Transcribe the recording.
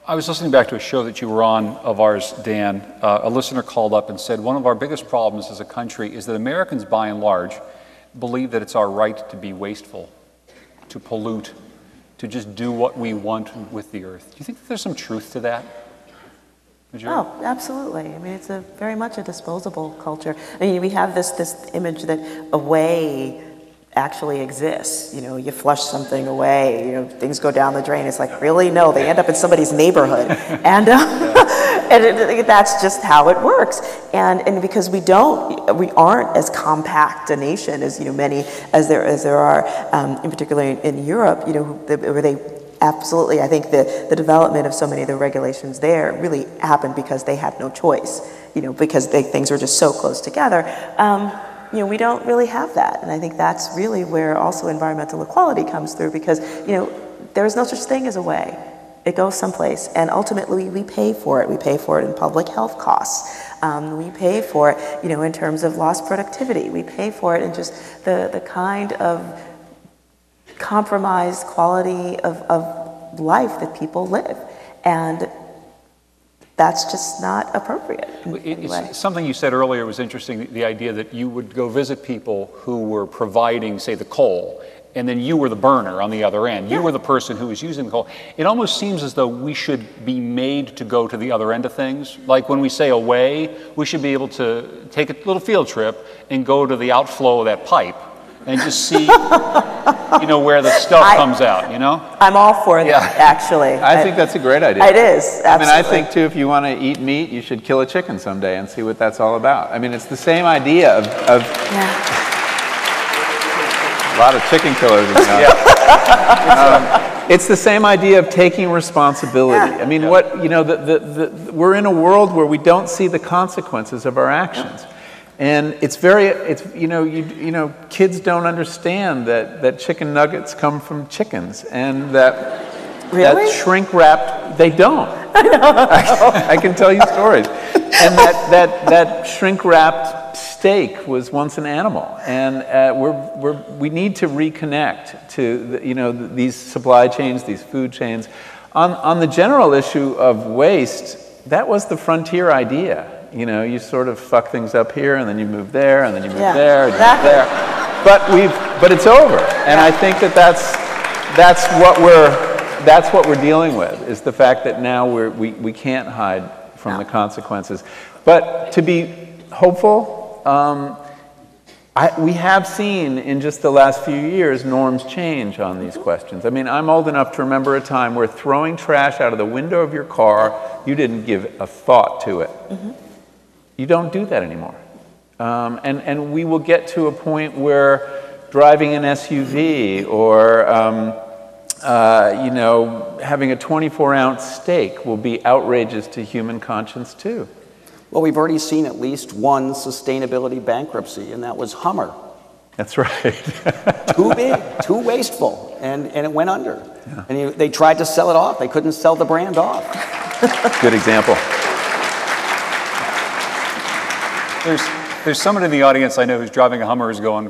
I was listening back to a show that you were on of ours, Dan. A listener called up and said, one of our biggest problems as a country is that Americans, by and large, believe that it's our right to be wasteful, to pollute, to just do what we want with the earth. Do you think that there's some truth to that? Majora? Oh, absolutely. I mean, it's very much a disposable culture. I mean, we have this image that away actually exists. You know, you flush something away, you know, things go down the drain. It's like, really? No, they end up in somebody's neighborhood. And, that's just how it works. And because we aren't as compact a nation as, you know, many as there are, in particular in Europe, you know, where they absolutely, I think the development of so many of the regulations there really happened because they had no choice, you know, because things were just so close together. You know, we don't really have that. And I think that's really where also environmental equality comes through because, you know, there is no such thing as a way. It goes someplace. And ultimately, we pay for it. We pay for it in public health costs. We pay for it, you know, in terms of lost productivity. We pay for it in just the kind of compromised quality of life that people live. And that's just not appropriate. It's something you said earlier was interesting, the idea that you would go visit people who were providing, say, the coal, and then you were the burner on the other end. You were the person who was using the coal. It almost seems as though we should be made to go to the other end of things. Like when we say away, we should be able to take a little field trip and go to the outflow of that pipe and just see, you know, where the stuff comes out, you know? I'm all for that, actually. I think that's a great idea. It is, absolutely. I mean, I think, too, if you want to eat meat, you should kill a chicken someday and see what that's all about. I mean, it's the same idea of a lot of chicken killers in the house. It's the same idea of taking responsibility. I mean, we're in a world where we don't see the consequences of our actions. And kids don't understand that chicken nuggets come from chickens and that shrink wrapped, they don't. I can tell you stories. And that shrink wrapped steak was once an animal. And we need to reconnect to these supply chains, these food chains. On the general issue of waste, that was the frontier idea. You know, you sort of fuck things up here, and then you move there, and then you move there, and you move there. But it's over, and I think that's what we're dealing with, is the fact that now we can't hide from the consequences. But to be hopeful, we have seen in just the last few years norms change on these questions. I mean, I'm old enough to remember a time where throwing trash out of the window of your car, you didn't give a thought to it. Mm-hmm. You don't do that anymore. And we will get to a point where driving an SUV or having a 24-ounce steak will be outrageous to human conscience too. Well, we've already seen at least one sustainability bankruptcy, and that was Hummer. That's right. Too big, too wasteful, and it went under. Yeah. And they tried to sell it off. They couldn't sell the brand off. Good example. There's someone in the audience I know who's driving a Hummer who's going,